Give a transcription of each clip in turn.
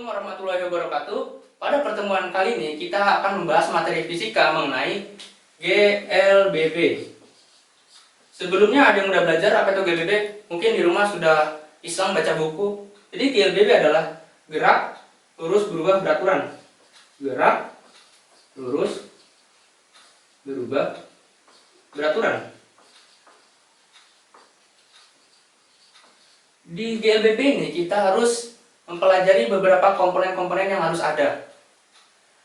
Assalamualaikum warahmatullahi wabarakatuh. Pada pertemuan kali ini kita akan membahas materi fisika mengenai GLBB. Sebelumnya ada yang udah belajar apa itu GLBB? Mungkin di rumah sudah iseng baca buku. Jadi GLBB adalah gerak lurus berubah beraturan. Gerak lurus berubah beraturan. Di GLBB ini kita harus mempelajari beberapa komponen-komponen yang harus ada.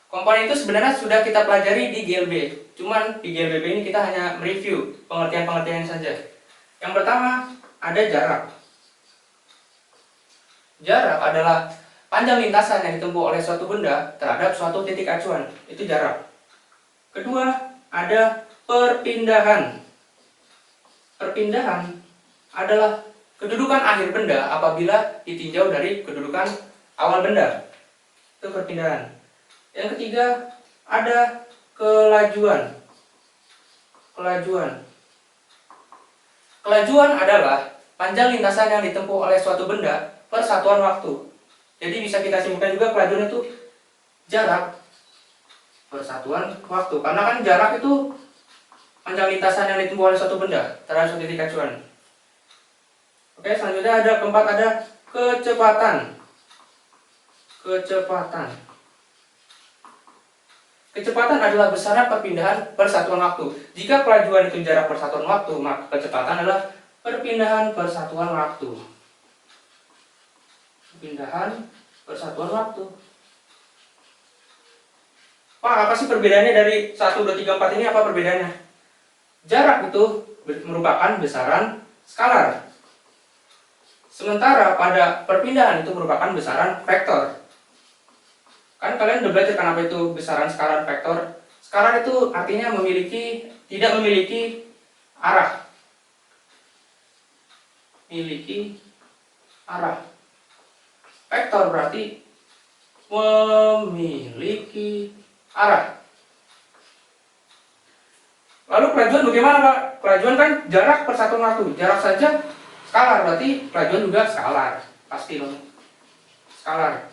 Komponen itu sebenarnya sudah kita pelajari di GLB, cuman di GLBB ini kita hanya mereview pengertian-pengertian saja. Yang pertama ada jarak. Jarak adalah panjang lintasan yang ditempuh oleh suatu benda terhadap suatu titik acuan, itu jarak. Kedua ada perpindahan. Perpindahan adalah kedudukan akhir benda apabila ditinjau dari kedudukan awal benda. Itu perpindahan. Yang ketiga ada kelajuan. Kelajuan adalah panjang lintasan yang ditempuh oleh suatu benda per satuan waktu. Jadi bisa kita simpulkan juga kelajuan itu jarak per satuan waktu. Karena kan jarak itu panjang lintasan yang ditempuh oleh suatu benda terhadap suatu titik acuan. Oke, selanjutnya ada keempat ada kecepatan. Kecepatan adalah besaran perpindahan per satuan waktu. Jika kelajuan itu jarak per satuan waktu, maka kecepatan adalah perpindahan per satuan waktu. Perpindahan per satuan waktu. Pak, apa sih perbedaannya dari 1, 2, 3, 4 ini? Apa perbedaannya? Jarak itu merupakan besaran skalar. Sementara pada perpindahan itu merupakan besaran vektor. Kan kalian udah belajar kenapa itu besaran skalar vektor. Skalar itu artinya tidak memiliki arah. Memiliki arah. Vektor berarti memiliki arah. Lalu kelajuan bagaimana, Pak? Kelajuan kan jarak per satuan waktu. Jarak saja skalar, berarti kelajuan juga skalar. Pasti dong. Skalar.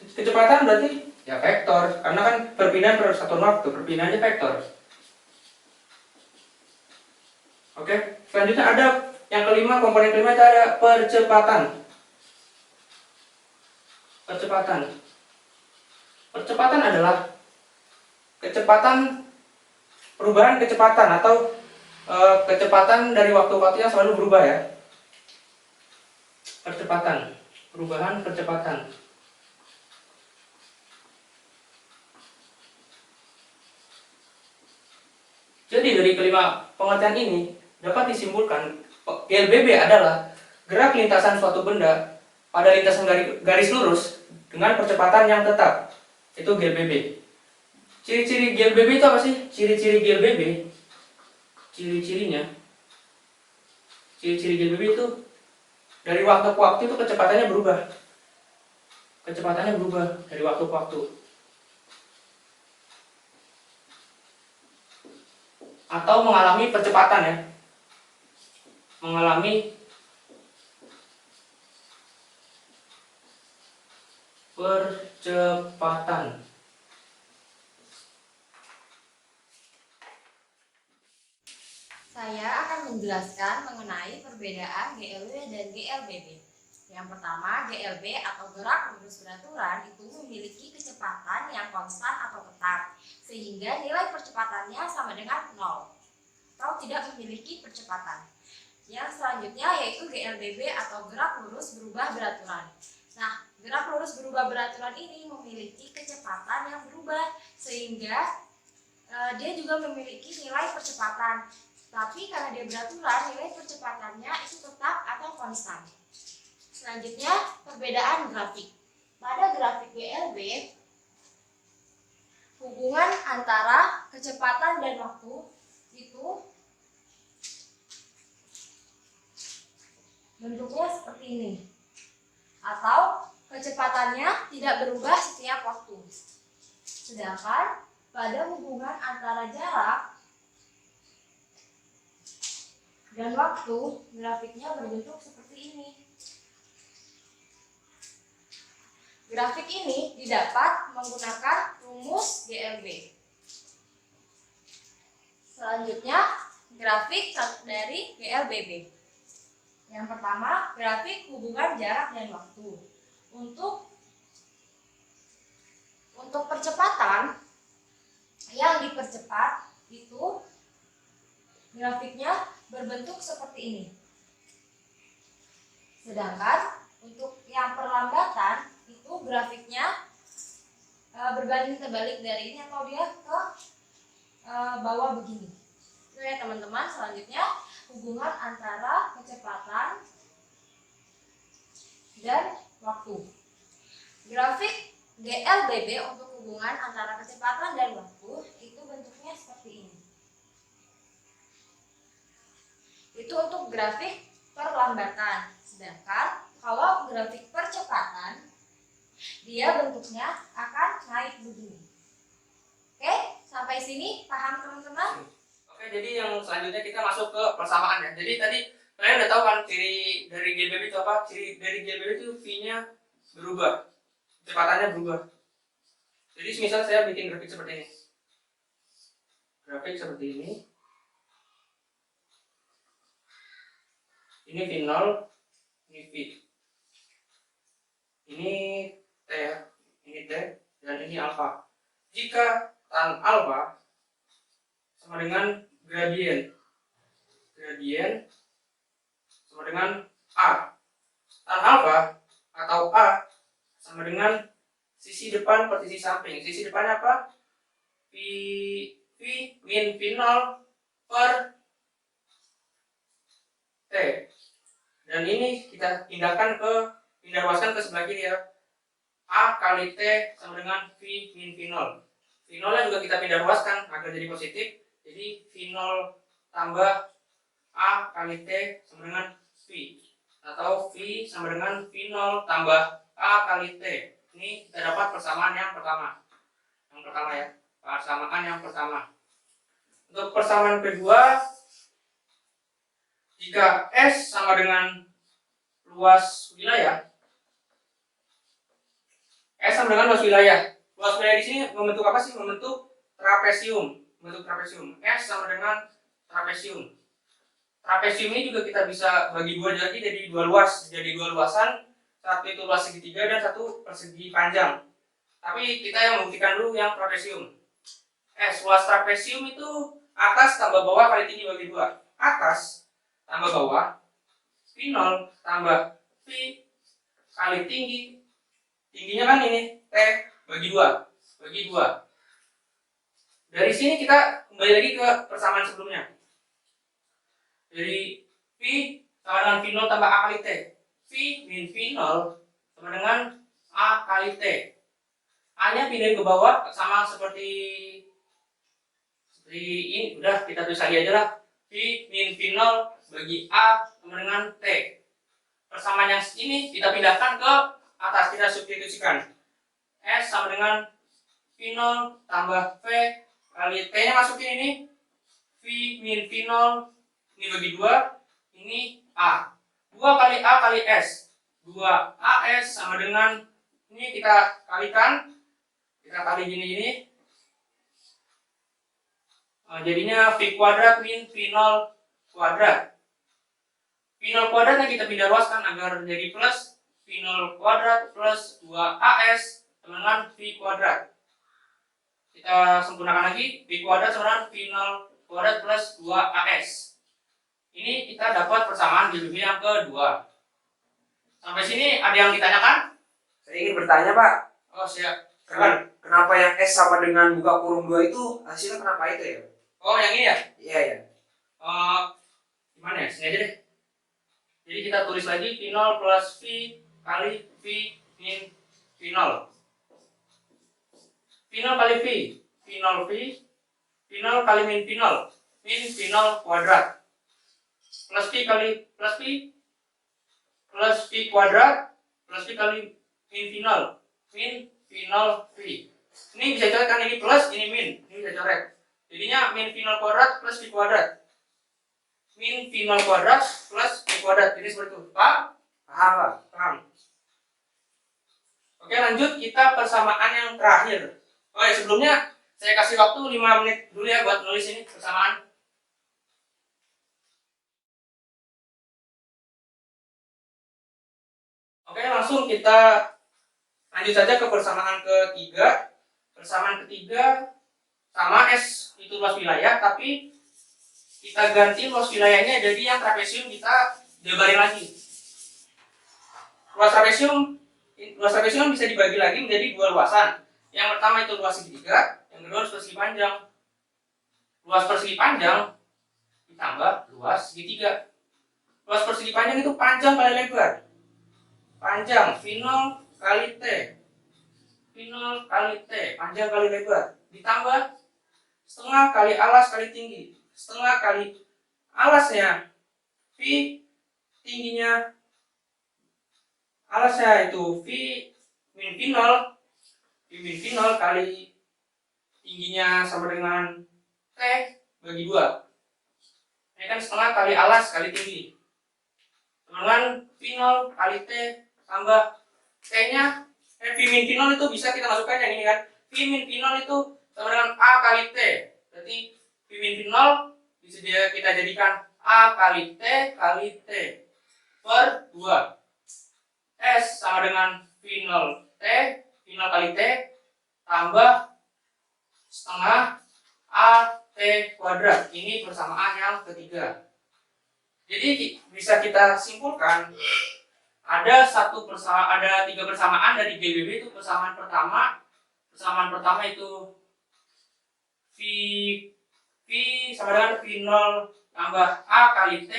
Kecepatan berarti ya vektor, karena kan perpindahan per satuan waktu, perpindahannya vektor. Oke, selanjutnya ada yang kelima, komponen kelima itu ada percepatan. Percepatan adalah perubahan kecepatan atau kecepatan dari waktu ke waktu yang selalu berubah ya. Perubahan kecepatan. Jadi dari kelima pengertian ini dapat disimpulkan GLBB adalah gerak lintasan suatu benda pada lintasan garis lurus dengan percepatan yang tetap. Itu GLBB. Ciri-ciri GLBB itu apa sih? Ciri-ciri GLBB. Ciri-ciri GLBB itu dari waktu ke waktu itu kecepatannya berubah. Dari waktu ke waktu. Atau mengalami percepatan ya. Mengalami percepatan. Saya akan menjelaskan mengenai perbedaan GLB dan GLBB. Yang pertama, GLB atau gerak lurus beraturan itu memiliki kecepatan yang konstan atau tetap, sehingga nilai percepatannya sama dengan 0 atau tidak memiliki percepatan. Yang selanjutnya yaitu GLBB atau gerak lurus berubah beraturan. Nah, gerak lurus berubah beraturan ini memiliki kecepatan yang berubah, sehingga dia juga memiliki nilai percepatan. Tapi karena dia beraturan, nilai percepatannya itu tetap atau konstan. Selanjutnya, perbedaan grafik. Pada grafik GLB, hubungan antara kecepatan dan waktu itu bentuknya seperti ini. Atau kecepatannya tidak berubah setiap waktu. Sedangkan pada hubungan antara jarak dan waktu, grafiknya berbentuk seperti ini. Grafik ini didapat menggunakan rumus GLB. Selanjutnya, grafik dari GLBB. Yang pertama, grafik hubungan jarak dan waktu. Untuk percepatan yang dipercepat itu grafiknya berbentuk seperti ini. Sedangkan untuk yang perlambatan itu grafiknya berbanding terbalik dari ini atau dia ke bawah begini. Itu ya teman-teman. Selanjutnya hubungan antara kecepatan dan waktu. Grafik GLBB untuk hubungan antara kecepatan dan waktu itu bentuknya seperti ini. Itu untuk grafik perlambatan. Sedangkan kalau grafik percepatan dia bentuknya akan naik begini. Oke, sampai sini paham teman-teman? Oke, jadi yang selanjutnya kita masuk ke persamaan ya. Jadi tadi kalian udah tahu kan ciri dari GLBB itu apa? Ciri dari GLBB itu V-nya berubah, kecepatannya berubah. Jadi misal saya bikin grafik seperti ini. Grafik seperti ini. Ini V0, ini V. Ini T ya, ini T, dan ini alpha. Jika tan alpha sama dengan gradien sama dengan A. Tan alpha atau A sama dengan sisi depan per sisi samping. Sisi depannya apa? V min V0 per T. Dan ini kita pindah ruaskan ke sebelah kiri ya. A kali T sama dengan V min V0. V0 nya juga kita pindah ruaskan agar jadi positif. Jadi V0 tambah A kali T sama dengan V. Atau V sama dengan V0 tambah A kali T. Ini kita dapat persamaan yang pertama. Yang pertama ya. Persamaan yang pertama. Untuk persamaan kedua, jika S sama dengan luas wilayah, S sama dengan luas wilayah. Luas wilayah di sini membentuk apa sih? Membentuk trapesium. S sama dengan trapesium. Trapesium ini juga kita bisa bagi dua jadi dua luas, jadi dua luasan. Satu itu luas segitiga dan satu persegi panjang. Tapi kita yang membuktikan dulu yang trapesium. S luas trapesium itu atas tambah bawah kali tinggi bagi dua. Atas tambah bawah, V0 tambah V kali tinggi. Tingginya kan ini T bagi dua. Dari sini kita kembali lagi ke persamaan sebelumnya. Jadi V sama dengan V0 tambah A kali T. V min V0 sama dengan A kali T. A nya pindahin ke bawah sama seperti ini. Udah kita tulis lagi aja lah. V min V0 bagi A sama dengan T. Persamaan yang ini kita pindahkan ke atas, kita substitusikan. S sama dengan V0 tambah V kali T nya masukin ini. V min V0 ini bagi 2, ini A. 2 kali A kali S. 2AS sama dengan, ini kita kalikan. Kita kali gini. Jadinya V kuadrat min V0 kuadrat. V0 kuadratnya kita pindah ruaskan agar jadi plus V0 kuadrat plus 2AS sama dengan V kuadrat. Kita sempurnakan lagi, V kuadrat sama dengan V0 kuadrat plus 2AS. Ini kita dapat persamaan GLBB yang kedua. Sampai sini ada yang ditanyakan? Saya ingin bertanya, Pak. Oh, siap. Kenapa yang S sama dengan buka kurung 2 itu hasilnya kenapa itu ya? Oh, yang ini ya? Iya, ya. Gimana ya? Sini aja deh. Jadi kita tulis lagi V0 plus V kali V min V0. V0 kali V. V0 kali min V0. Min V0 kuadrat. Plus V kali plus V. Plus V kuadrat. Plus V kali min V0. Min V0 V. Ini bisa coret kan, ini plus, ini min. Ini bisa coret. Jadinya min V0 kuadrat plus V kuadrat. Min V0 kuadrat plus V kuadrat. Jadi seperti itu. Paham? Paham, Pak. Paham. Oke, lanjut kita persamaan yang terakhir. Oh ya, sebelumnya saya kasih waktu 5 menit dulu ya buat nulis ini persamaan. Oke, langsung kita lanjut saja ke persamaan ketiga. Persamaan ketiga sama S itu luas wilayah, tapi kita ganti luas wilayahnya jadi yang trapesium kita jabarin lagi. Luas trapesium bisa dibagi lagi menjadi dua luasan. Yang pertama itu luas segitiga, yang kedua luas persegi panjang. Luas persegi panjang ditambah luas segitiga. Luas persegi panjang itu panjang kali lebar. Panjang V0 kali T. V0 kali T, panjang kali lebar. Ditambah setengah kali alas kali tinggi. Setengah kali alasnya V, tingginya alasnya itu V min V0. V min V0 kali tingginya sama dengan T bagi 2. Ini kan setengah kali alas kali tinggi. Dengan V0 kali T tambah T-nya, V min V0 itu bisa kita masukkan yang ini kan. V min V0 itu sama dengan A kali T. Berarti V min V0 bisa kita jadikan A kali T kali T per 2. S sama dengan V0 T, V0 kali T tambah setengah A T kuadrat. Ini persamaan yang ketiga. Jadi bisa kita simpulkan ada 3 persamaan dari GBB itu. Persamaan pertama itu V sama dengan V0 tambah A kali T,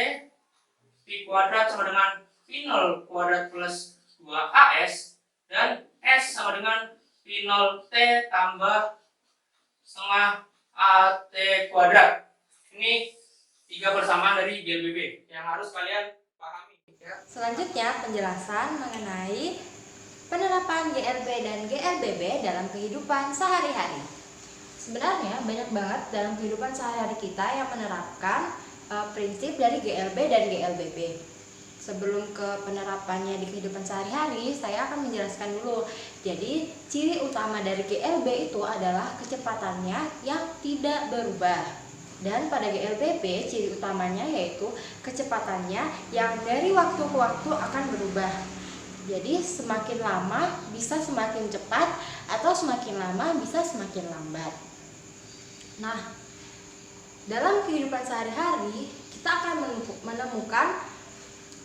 V kuadrat sama dengan V0 kuadrat plus 2AS, dan S sama dengan V0 T tambah setengah AT kuadrat. Ini 3 persamaan dari GLBB yang harus kalian pahami. Selanjutnya penjelasan mengenai penerapan GLB dan GLBB dalam kehidupan sehari-hari. Sebenarnya banyak banget dalam kehidupan sehari-hari kita yang menerapkan prinsip dari GLB dan GLBB. Sebelum ke penerapannya di kehidupan sehari-hari, saya akan menjelaskan dulu. Jadi, ciri utama dari GLB itu adalah kecepatannya yang tidak berubah. Dan pada GLBB, ciri utamanya yaitu kecepatannya yang dari waktu ke waktu akan berubah. Jadi, semakin lama bisa semakin cepat atau semakin lama bisa semakin lambat. Nah, dalam kehidupan sehari-hari, kita akan menemukan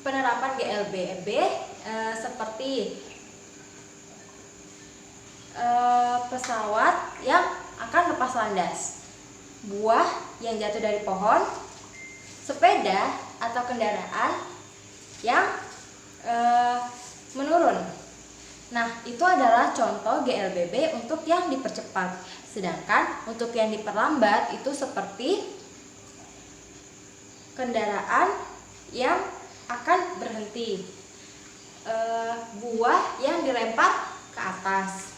penerapan GLBB seperti pesawat yang akan lepas landas, buah yang jatuh dari pohon, sepeda atau kendaraan yang menurun. Nah, itu adalah contoh GLBB untuk yang dipercepat. Sedangkan untuk yang diperlambat itu seperti kendaraan yang akan berhenti, buah yang dilempar ke atas.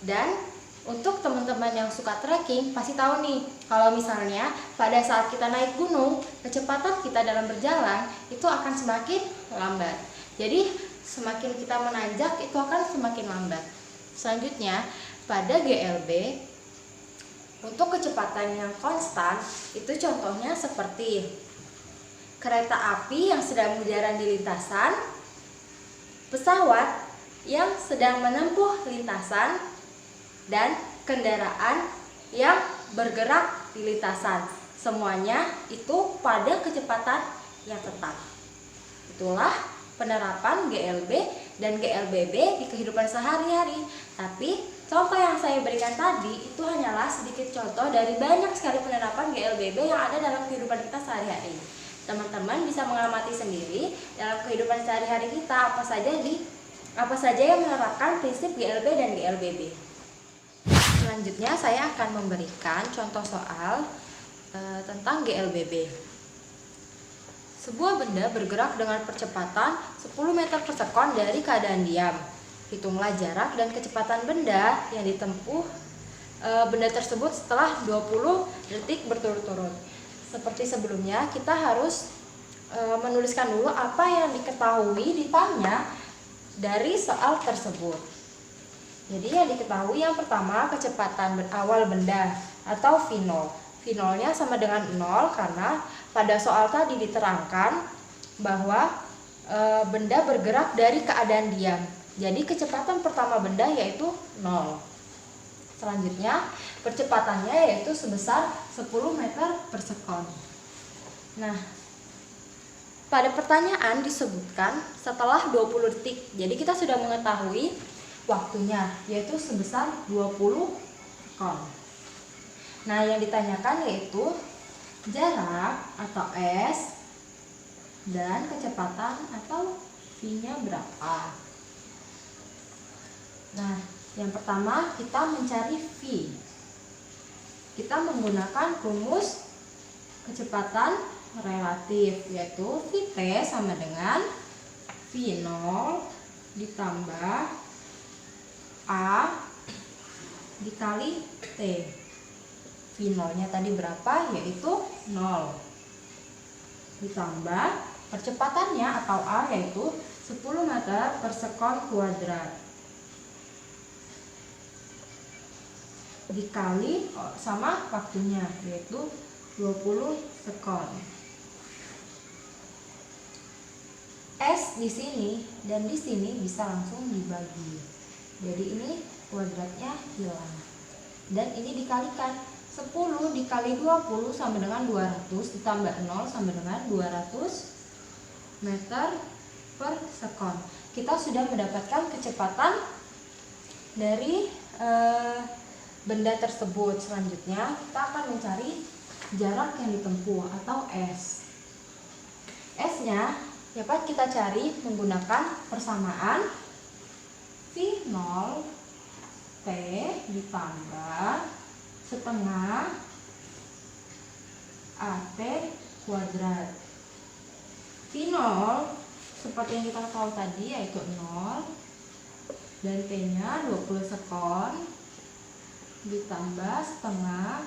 Dan untuk teman-teman yang suka trekking pasti tahu nih, kalau misalnya pada saat kita naik gunung, kecepatan kita dalam berjalan itu akan semakin lambat. Jadi semakin kita menanjak itu akan semakin lambat. Selanjutnya pada GLB, untuk kecepatan yang konstan itu contohnya seperti kereta api yang sedang berjalan di lintasan, pesawat yang sedang menempuh lintasan, dan kendaraan yang bergerak di lintasan. Semuanya itu pada kecepatan yang tetap. Itulah penerapan GLB dan GLBB di kehidupan sehari-hari. Tapi contoh yang saya berikan tadi itu hanyalah sedikit contoh dari banyak sekali penerapan GLBB yang ada dalam kehidupan kita sehari-hari. Teman-teman bisa mengamati sendiri dalam kehidupan sehari-hari kita apa saja yang menerapkan prinsip GLB dan GLBB. Selanjutnya saya akan memberikan contoh soal tentang GLBB. Sebuah benda bergerak dengan percepatan 10 meter per sekon dari keadaan diam. Hitunglah jarak dan kecepatan benda yang ditempuh benda tersebut setelah 20 detik berturut-turut. Seperti sebelumnya, kita harus menuliskan dulu apa yang diketahui ditanya dari soal tersebut. Jadi yang diketahui yang pertama kecepatan awal benda atau V0. V0-nya sama dengan 0 karena pada soal tadi diterangkan bahwa benda bergerak dari keadaan diam. Jadi kecepatan pertama benda yaitu 0. Selanjutnya percepatannya yaitu sebesar 10 meter per sekon. Nah, pada pertanyaan disebutkan setelah 20 detik. Jadi kita sudah mengetahui waktunya yaitu sebesar 20 sekon. Nah, yang ditanyakan yaitu jarak atau S dan kecepatan atau V-nya berapa. Nah, yang pertama kita mencari V. Kita menggunakan rumus kecepatan relatif yaitu Vt sama dengan V0 ditambah A dikali T. V0-nya tadi berapa? Yaitu 0. Ditambah percepatannya atau A yaitu 10 meter per sekon kuadrat. Dikali sama waktunya yaitu 20 sekon. S di sini dan di sini bisa langsung dibagi. Jadi ini kuadratnya hilang. Dan ini dikalikan 10 dikali 20 sama dengan 200 ditambah 0 sama dengan 200 meter per sekon. Kita sudah mendapatkan kecepatan dari benda tersebut. Selanjutnya kita akan mencari jarak yang ditempuh atau S. S-nya dapat kita cari menggunakan persamaan V0 T ditambah setengah AT kuadrat. V0 seperti yang kita tahu tadi yaitu 0 dan T-nya 20 sekon ditambah setengah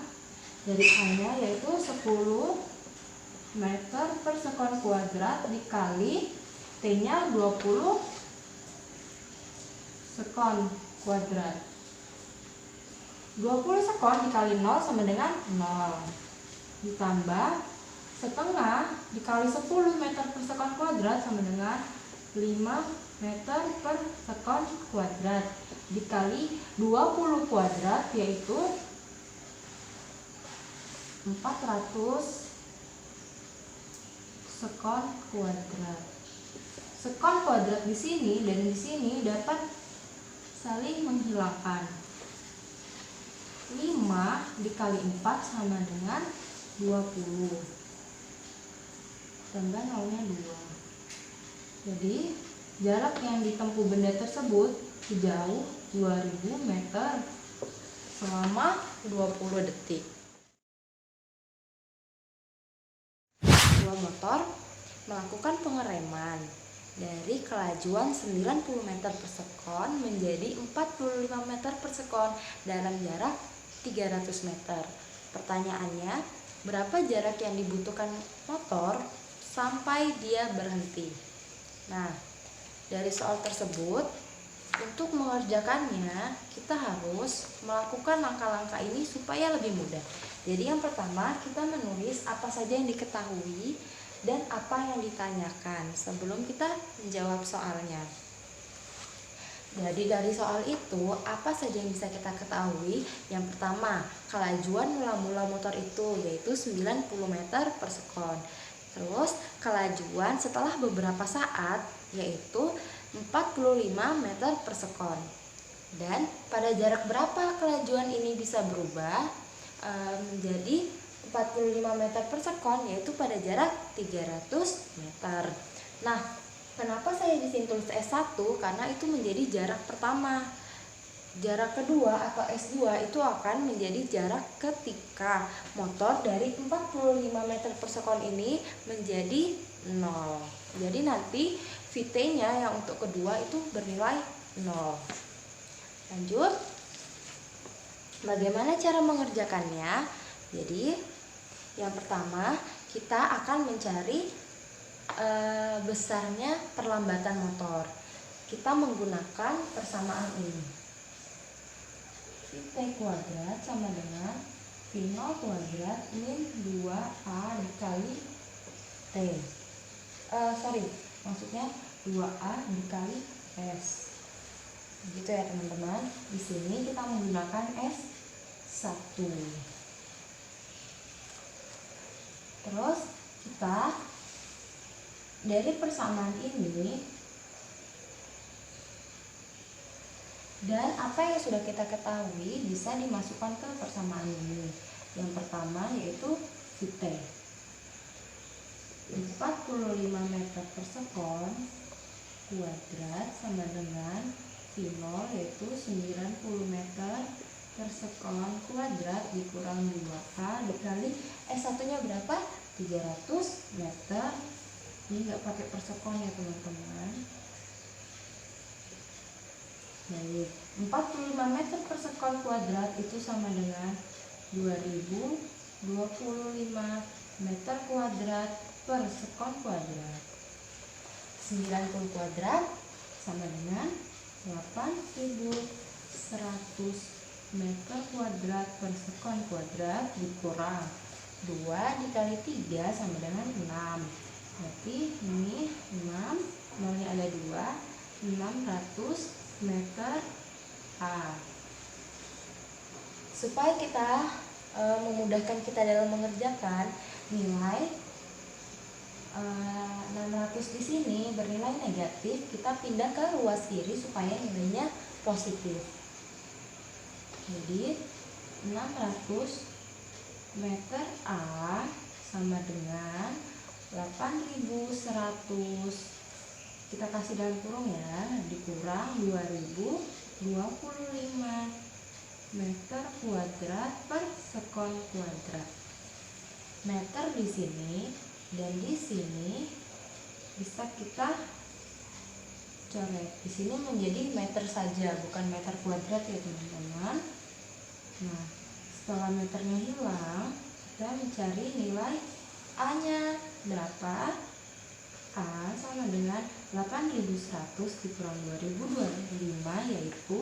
dari A-nya yaitu 10 meter per sekon kuadrat dikali T-nya 20 sekon kuadrat. 20 sekon dikali 0 sama dengan 0 ditambah setengah dikali 10 meter per sekon kuadrat sama dengan 5 meter per sekon kuadrat dikali 20 kuadrat yaitu 400 sekon kuadrat. Sekon kuadrat di sini dan di sini dapat saling menghilangkan. 5 dikali 4 sama dengan 20. Tambah nolnya 2. Jadi jarak yang ditempuh benda tersebut sejauh 2000 meter selama 20 detik. Sebuah motor melakukan pengereman dari kelajuan 90 meter per sekon menjadi 45 meter per sekon dalam jarak 300 meter. Pertanyaannya, berapa jarak yang dibutuhkan motor sampai dia berhenti? Nah, dari soal tersebut, untuk mengerjakannya kita harus melakukan langkah-langkah ini supaya lebih mudah. Jadi yang pertama kita menulis apa saja yang diketahui dan apa yang ditanyakan sebelum kita menjawab soalnya. Jadi dari soal itu apa saja yang bisa kita ketahui? Yang pertama, kelajuan mula-mula motor itu yaitu 90 meter per sekon. Terus kelajuan setelah beberapa saat yaitu 45 meter per sekon. Dan pada jarak berapa kelajuan ini bisa berubah menjadi 45 meter per sekon yaitu pada jarak 300 meter. Nah, kenapa saya di sini tulis S1? Karena itu menjadi jarak pertama. Jarak kedua atau S2 itu akan menjadi jarak ketika motor dari 45 meter per sekon ini menjadi 0. Jadi nanti Vt-nya yang untuk kedua itu bernilai 0. Lanjut. Bagaimana cara mengerjakannya? Jadi yang pertama kita akan mencari besarnya perlambatan motor. Kita menggunakan persamaan ini. V kuadrat sama dengan V0 kuadrat min 2A dikali T. Maksudnya 2A dikali S. Gitu ya teman-teman. Di sini kita menggunakan S1. Terus kita dari persamaan ini dan apa yang sudah kita ketahui bisa dimasukkan ke persamaan ini. Yang pertama yaitu Vt. 45 meter per sekon kuadrat sama dengan V0 yaitu 90 meter per sekon kuadrat dikurang 2A dikali S1 nya berapa? 300 meter. Ini nggak pakai per sekon ya teman-teman. Baik, 45 meter per sekon kuadrat itu sama dengan 2025 meter kuadrat per sekon kuadrat. 90 kuadrat sama dengan 8100 meter kuadrat per sekon kuadrat dikurang 2 dikali 3 sama dengan 6. Berarti ini 6, nolnya ada 2, 600 meter A. Supaya kita memudahkan kita dalam mengerjakan, nilai 600 di sini bernilai negatif, kita pindah ke ruas kiri supaya nilainya positif. Jadi 600 meter A sama dengan 8100, kita kasih dalam kurung ya, dikurang 2025 meter kuadrat per sekon kuadrat. Meter di sini dan di sini bisa kita coret. Di sini menjadi meter saja, bukan meter kuadrat ya teman-teman. Nah, setelah meternya hilang, kita mencari nilai A-nya berapa? A sama dengan 8100 dikurang 2025 yaitu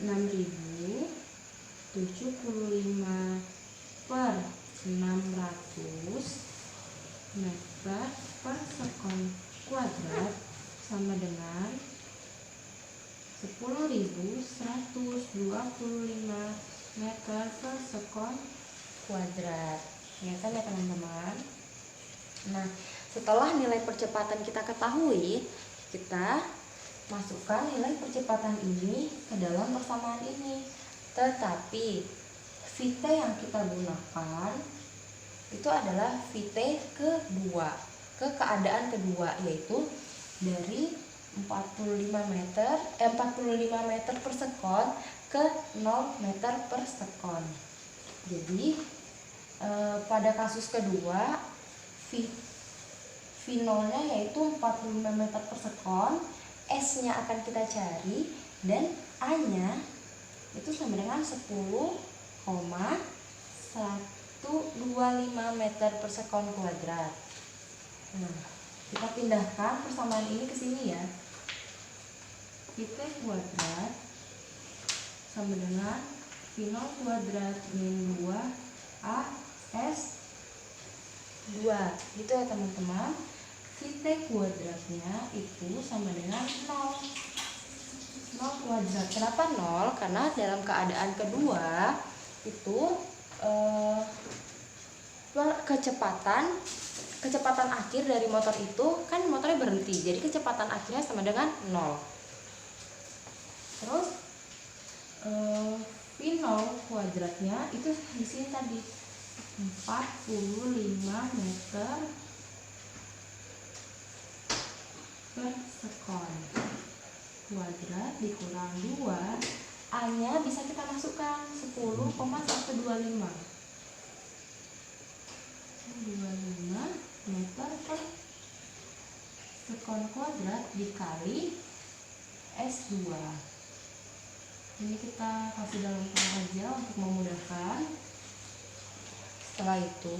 6075 per 600 meter per sekon kuadrat sama dengan 10.125 meter per sekon kuadrat. Ya kan ya teman-teman. Nah, setelah nilai percepatan kita ketahui, kita masukkan nilai percepatan ini ke dalam persamaan ini. Tetapi Vt yang kita gunakan itu adalah Vt kedua, ke keadaan kedua, yaitu dari 45 meter per sekon ke 0 meter per sekon. Jadi pada kasus kedua V0-nya yaitu 45 meter per sekon, S-nya akan kita cari dan A-nya itu sama dengan 10,125 meter per sekon kuadrat. Nah, kita pindahkan persamaan ini ke sini ya. Vt kuadrat sama dengan V0 kuadrat min 2 AS 2. Gitu ya teman-teman. Vt kuadratnya itu sama dengan 0 kuadrat. Kenapa 0? Karena dalam keadaan kedua itu kecepatan akhir dari motor itu kan motornya berhenti, jadi kecepatan akhirnya sama dengan 0. Terus V0 kuadratnya itu di sini tadi 45 meter per sekon kuadrat dikurang 2, A-nya bisa kita masukkan 10,125 meter per sekon kuadrat dikali S2. Ini kita kasih dalam kurung aja untuk memudahkan. Setelah itu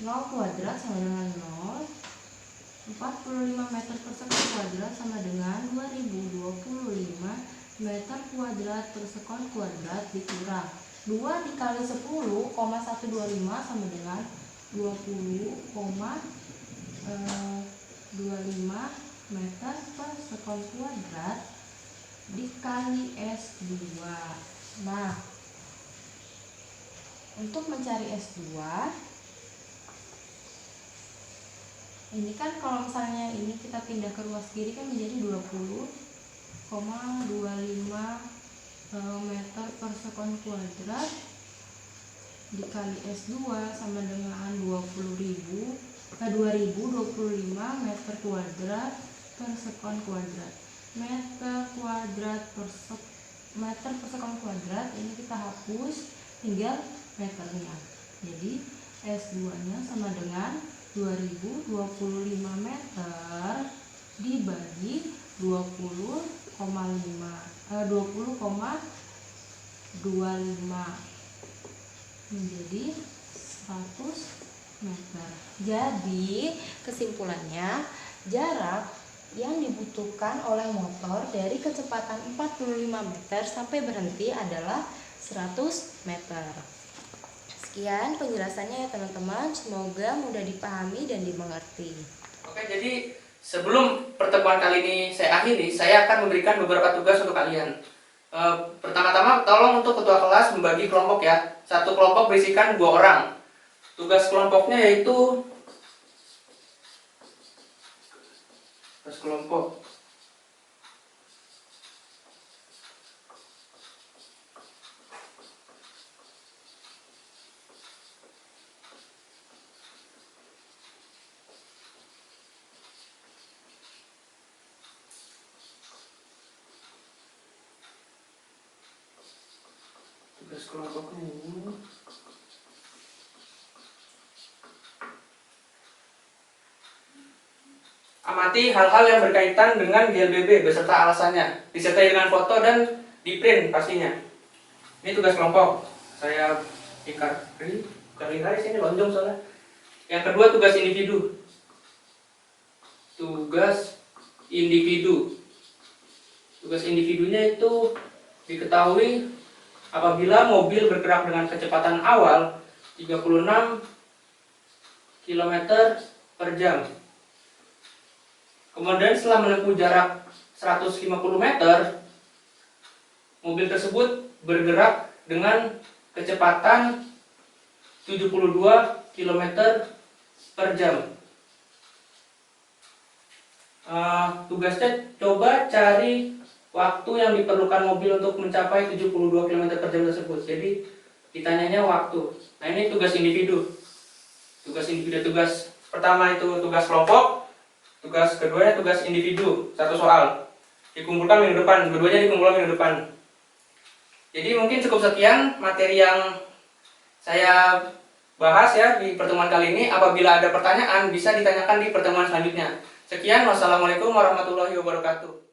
0 kuadrat sama dengan 0, 45 meter persegi kuadrat sama dengan 2025 meter kuadrat per sekon kuadrat dikurang 2 dikali 10,125 sama dengan 20,25 meter per sekon kuadrat dikali S2. Nah, untuk mencari S2, ini kan kalau misalnya ini kita pindah ke ruas kiri kan menjadi 20,25 meter per sekon kuadrat dikali S2 sama dengan 2025 meter kuadrat per sekon kuadrat. Meter per sekon kuadrat ini kita hapus, tinggal meternya. Jadi S2 nya sama dengan 2025 meter dibagi 20,25 menjadi 100 meter. Jadi kesimpulannya, jarak yang dibutuhkan oleh motor dari kecepatan 45 meter sampai berhenti adalah 100 meter. Sekian penjelasannya ya teman-teman, semoga mudah dipahami dan dimengerti. Oke, jadi sebelum pertemuan kali ini saya akhiri, saya akan memberikan beberapa tugas untuk kalian. Pertama-tama, tolong untuk ketua kelas membagi kelompok ya. Satu kelompok berisikan 2 orang. Tugas kelompoknya yaitu kelompok kelompoknya amati hal-hal yang berkaitan dengan GLBB beserta alasannya, disertai dengan foto dan di print pastinya. Ini tugas kelompok. Saya bukan lingkaris, ini lonjong soalnya. Yang kedua, tugas individu. Tugas individunya itu diketahui apabila mobil bergerak dengan kecepatan awal 36 km per jam. Kemudian setelah menempuh jarak 150 meter, mobil tersebut bergerak dengan kecepatan 72 km per jam. Tugasnya coba cari waktu yang diperlukan mobil untuk mencapai 72 km per jam tersebut. Jadi ditanyanya waktu. Nah, ini tugas individu. Tugas pertama itu tugas kelompok. Tugas keduanya tugas individu, 1 soal. Dikumpulkan minggu depan, keduanya dikumpulkan minggu depan. Jadi mungkin cukup sekian materi yang saya bahas ya di pertemuan kali ini. Apabila ada pertanyaan bisa ditanyakan di pertemuan selanjutnya. Sekian, wassalamualaikum warahmatullahi wabarakatuh.